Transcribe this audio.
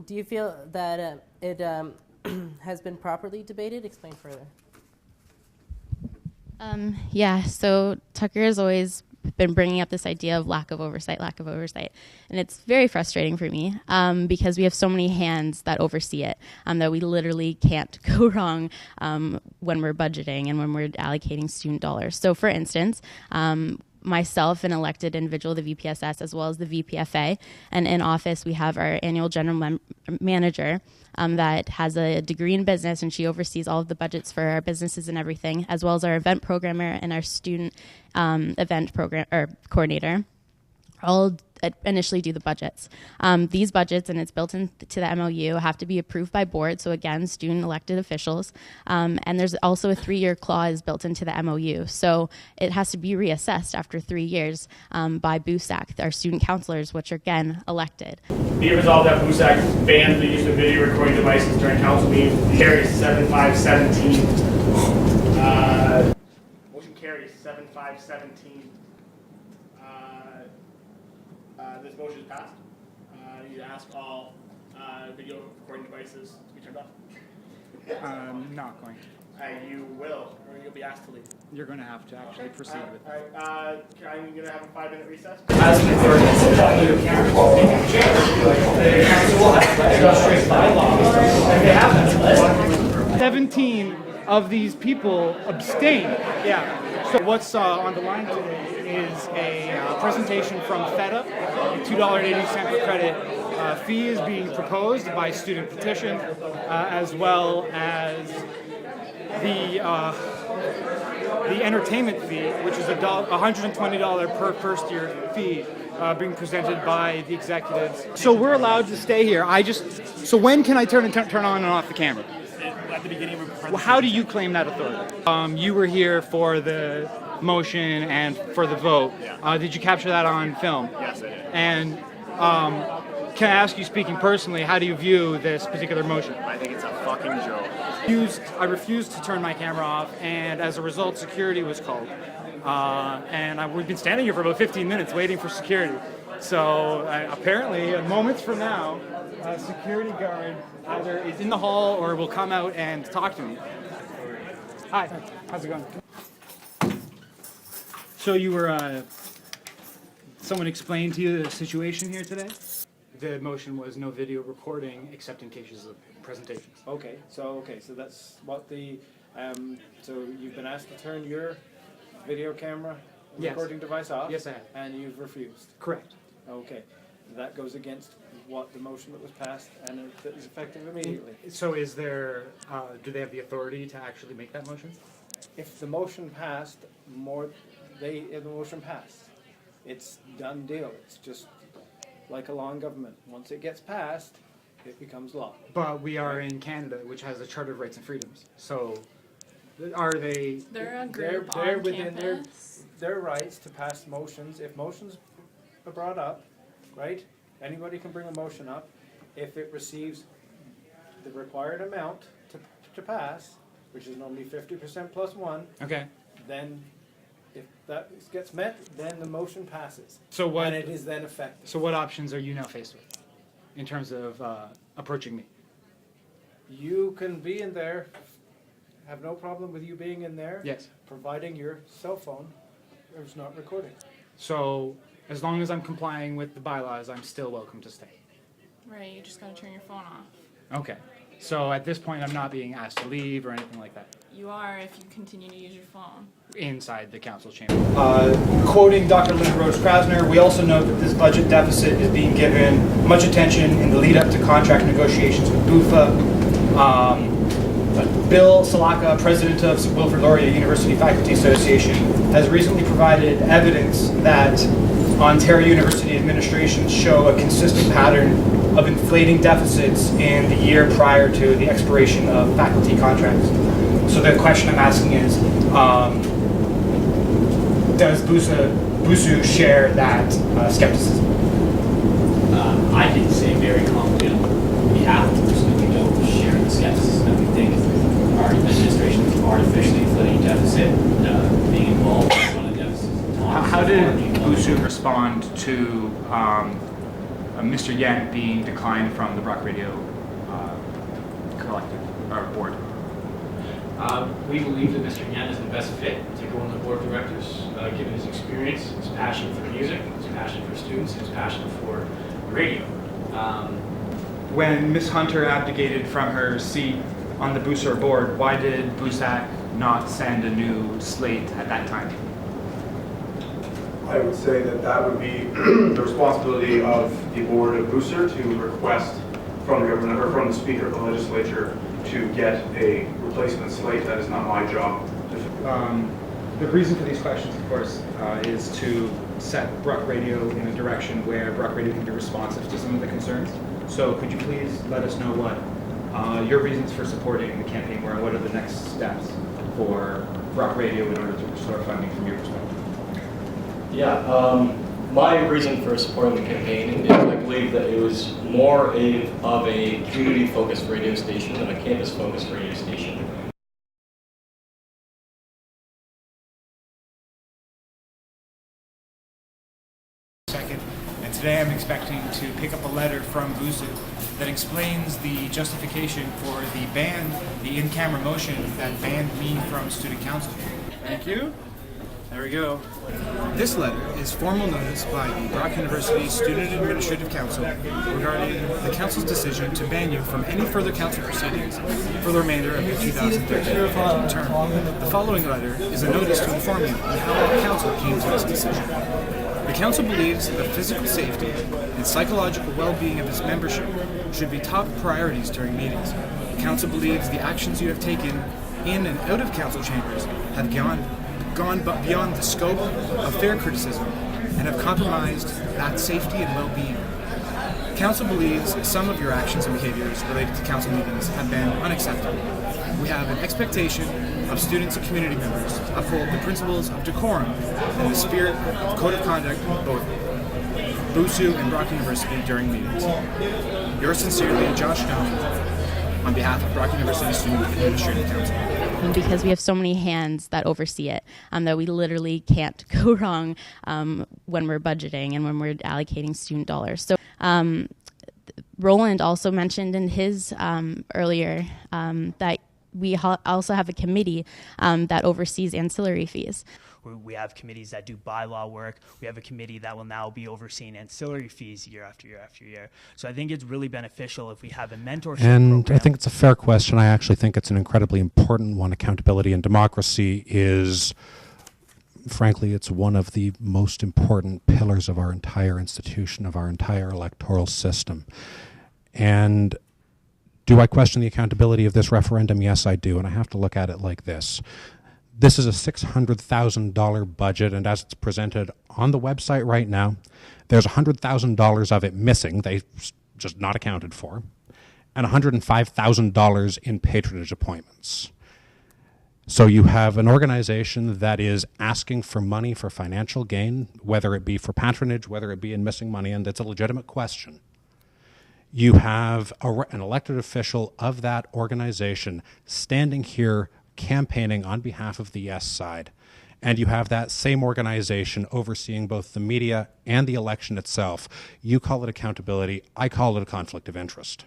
Do you feel that it has been properly debated? Explain further. Yeah, so Tucker has always been bringing up this idea of lack of oversight. And it's very frustrating for me because we have so many hands that oversee it that we literally can't go wrong when we're budgeting and when we're allocating student dollars. So for instance, myself, an elected individual, the VPSS, as well as the VPFA, and in office we have our annual general manager that has a degree in business, and she oversees all of the budgets for our businesses and everything, as well as our event programmer and our student event program or coordinator. All initially do the budgets. These budgets, and it's built into the MOU, have to be approved by board. So again, student elected officials. And there's also a 3-year clause built into the MOU. So it has to be reassessed after 3 years by BUSAC, our student counselors, which are again elected. Be it resolved that BUSAC bans the use of video recording devices during council meetings. Carries 7517. Motion carries 7517. This motion is passed. You ask all video recording devices to be turned off. I'm not going to. You will, or you'll be asked to leave. You're going to have to actually proceed with it. All right. I'm going to have a 5-minute recess. As an authority, the 17 of these people abstain. Yeah. So what's on the line today is a presentation from FedUp. A $2.80 per credit fee is being proposed by student petition, as well as the entertainment fee, which is $120 per first year fee, being presented by the executives. So we're allowed to stay here. So when can I turn on and off the camera? At the beginning of a presentation. Well, how do you claim that authority? You were here for the motion and for the vote. Yeah. Did you capture that on film? Yes, I did. And can I ask you, speaking personally, how do you view this particular motion? I think it's a fucking joke. I refused to turn my camera off, and as a result, security was called. We've been standing here for about 15 minutes waiting for security. So apparently, moments from now, a security guard either is in the hall or will come out and talk to me. Hi, how's it going? So you were, someone explained to you the situation here today? The motion was no video recording except in cases of presentations. Okay, so that's what the, so you've been asked to turn your video camera Yes. recording device off? Yes, I have. And you've refused? Correct. Okay, that goes against what the motion that was passed, and it is effective immediately. So is there, do they have the authority to actually make that motion? If the motion passed, the motion passed. It's done deal. It's just like a law in government. Once it gets passed, it becomes law. But we are in Canada, which has a Charter of Rights and Freedoms. So are they... They're a group They're on within campus. their rights to pass motions. If motions are brought up, right, anybody can bring a motion up. If it receives the required amount to pass, which is normally 50% plus 1, Okay. then if that gets met, then the motion passes. So what? And it is then effective. So what options are you now faced with in terms of approaching me? You can be in there, have no problem with you being in there. Yes. Providing your cell phone is not recording. So as long as I'm complying with the bylaws, I'm still welcome to stay. Right, you just gotta turn your phone off. Okay. So at this point, I'm not being asked to leave or anything like that You are if you continue to use your phone. inside the council chamber. Quoting Dr. Linda Rose Krasner, we also note that this budget deficit is being given much attention in the lead up to contract negotiations with BUFA. Bill Salaka, president of Wilfrid Laurier University Faculty Association, has recently provided evidence that Ontario University administrations show a consistent pattern of inflating deficits in the year prior to the expiration of faculty contracts. So the question I'm asking is, does BUSU share that skepticism? I can say very confidently on behalf of the BUSU, we don't share the skepticism that we think our administration's artificially inflating deficit, being involved in one of the deficits. How did BUSU respond to Mr. Yen being declined from the Brock Radio collective or board? We believe that Mr. Yen is the best fit to go on the board of directors, given his experience, his passion for music, his passion for students, his passion for radio. When Ms. Hunter abdicated from her seat on the BUSAR board, why did BUSAC not send a new slate at that time? I would say that would be the responsibility of the board of BUSAR to request from the government or from the Speaker of the Legislature to get a replacement slate. That is not my job. The reason for these questions, of course, is to set Brock Radio in a direction where Brock Radio can be responsive to some of the concerns. So could you please let us know what your reasons for supporting the campaign were, and what are the next steps for Brock Radio in order to restore funding from your perspective? Yeah, my reason for supporting the campaign is I believe that it was more of a community-focused radio station than a campus-focused radio station. Second, and today I'm expecting to pick up a letter from BUSU that explains the justification for the in-camera motion that banned me from student council. Thank you. There we go. This letter is formal notice by the Brock University Student Administrative Council regarding the council's decision to ban you from any further council proceedings for the remainder of your 2013-14 term. The following letter is a notice to inform you on how the council came to this decision. The council believes that the physical safety and psychological well-being of its membership should be top priorities during meetings. The council believes the actions you have taken in and out of council chambers have gone beyond the scope of fair criticism and have compromised that safety and well-being. Council believes some of your actions and behaviors related to council meetings have been unacceptable. We have an expectation of students and community members to uphold the principles of decorum and the spirit of code of conduct of both BUSU and Brock University during meetings. Yours sincerely, Josh Stone, on behalf of Brock University Student Administrative Council. Because we have so many hands that oversee it, that we literally can't go wrong when we're budgeting and when we're allocating student dollars. So Roland also mentioned in his earlier that we also have a committee that oversees ancillary fees. We have committees that do bylaw work. We have a committee that will now be overseeing ancillary fees year after year after year. So I think it's really beneficial if we have a mentorship And program. I think it's a fair question. I actually think it's an incredibly important one. Accountability and democracy is, frankly, it's one of the most important pillars of our entire institution, of our entire electoral system. And do I question the accountability of this referendum? Yes, I do. And I have to look at it like this. This is a $600,000 budget, and as it's presented on the website right now, there's $100,000 of it missing, they just not accounted for, and $105,000 in patronage appointments. So you have an organization that is asking for money for financial gain, whether it be for patronage, whether it be in missing money, and it's a legitimate question. You have an elected official of that organization standing here campaigning on behalf of the yes side, and you have that same organization overseeing both the media and the election itself. You call it accountability, I call it a conflict of interest.